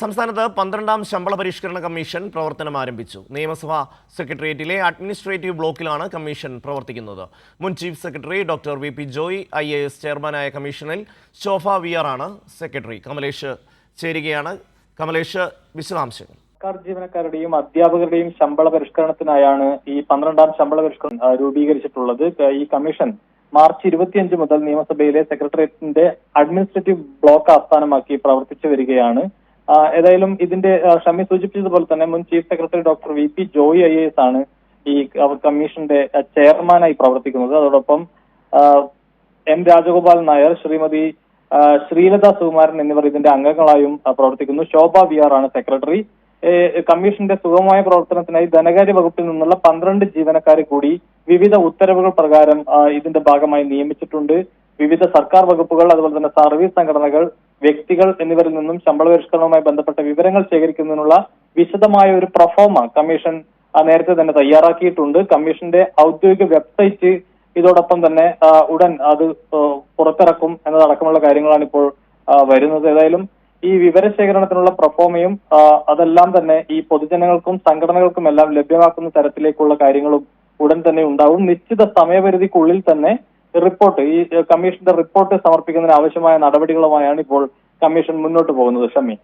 സംസ്ഥാനത്ത് 12ാം ശമ്പള പരിഷ്കരണ കമ്മീഷൻ പ്രവർത്തനം ആരംഭിച്ചു. നിയമസഭാ സെക്രട്ടേറിയറ്റിലെ അഡ്മിനിസ്ട്രേറ്റീവ് ബ്ലോക്കിലാണ് കമ്മീഷൻ പ്രവർത്തിക്കുന്നത്. മുൻ chief secretary doctor VP. Joy IAS ചെയർമാനായ കമ്മീഷനിൽ ശോഭ VR ആണ് സെക്രട്ടറി. കമലേഷ് ചേരുകയാണ്. കമലേഷ്, വിശദാംശങ്ങൾ. സർക്കാർ ജീവനക്കാരുടെയും അധ്യാപകരുടെയും ശമ്പള പരിഷ്കരണത്തിനായാണ് ഈ 12ാം ശമ്പള പരിഷ്കരണം രൂപീകരിച്ചിട്ടുള്ളത്. ഈ കമ്മീഷൻ മാർച്ച് 25 മുതൽ നിയമസഭയിലെ സെക്രട്ടേറിയറ്റിന്റെ അഡ്മിനിസ്ട്രേറ്റീവ് ബ്ലോക്ക് ആസ്ഥാനമാക്കി പ്രവർത്തിച്ചു വരികയാണ്. ഏതായാലും ഇതിന്റെ ഷമി സൂചിപ്പിച്ചതുപോലെ തന്നെ മുൻ chief secretary doctor VP. Joy IAS ആണ് ഈ കമ്മീഷന്റെ ചെയർമാനായി പ്രവർത്തിക്കുന്നത്. അതോടൊപ്പം M. രാജഗോപാലൻ നായർ, ശ്രീമതി ശ്രീലത സുകുമാരൻ എന്നിവർ ഇതിന്റെ അംഗങ്ങളായും പ്രവർത്തിക്കുന്നു. ശോഭ VR ആണ് സെക്രട്ടറി. കമ്മീഷന്റെ സുഗമമായ പ്രവർത്തനത്തിനായി ധനകാര്യ വകുപ്പിൽ നിന്നുള്ള 12 ജീവനക്കാരെ കൂടി വിവിധ ഉത്തരവുകൾ പ്രകാരം ഇതിന്റെ ഭാഗമായി നിയമിച്ചിട്ടുണ്ട്. വിവിധ സർക്കാർ വകുപ്പുകൾ, അതുപോലെ തന്നെ സർവീസ് സംഘടനകൾ, വ്യക്തികൾ എന്നിവരിൽ നിന്നും ശമ്പള പരിഷ്കരണവുമായി ബന്ധപ്പെട്ട വിവരങ്ങൾ ശേഖരിക്കുന്നതിനുള്ള വിശദമായ ഒരു പ്രൊഫോമ കമ്മീഷൻ നേരത്തെ തന്നെ തയ്യാറാക്കിയിട്ടുണ്ട്. കമ്മീഷന്റെ ഔദ്യോഗിക വെബ്സൈറ്റ് ഇതോടൊപ്പം തന്നെ ഉടൻ അത് പുറത്തിറക്കും എന്നതടക്കമുള്ള കാര്യങ്ങളാണ് ഇപ്പോൾ വരുന്നത്. ഏതായാലും ഈ വിവരശേഖരണത്തിനുള്ള പ്രൊഫോമയും അതെല്ലാം തന്നെ ഈ പൊതുജനങ്ങൾക്കും സംഘടനകൾക്കും എല്ലാം ലഭ്യമാക്കുന്ന തരത്തിലേക്കുള്ള കാര്യങ്ങളും ഉടൻ തന്നെ ഉണ്ടാവും. നിശ്ചിത സമയപരിധിക്കുള്ളിൽ തന്നെ റിപ്പോർട്ട്, ഈ കമ്മീഷന്റെ റിപ്പോർട്ട് സമർപ്പിക്കുന്നതിന് ആവശ്യമായ നടപടികളുമായാണ് ഇപ്പോൾ കമ്മീഷൻ മുന്നോട്ട് പോകുന്നത്. ഷമി.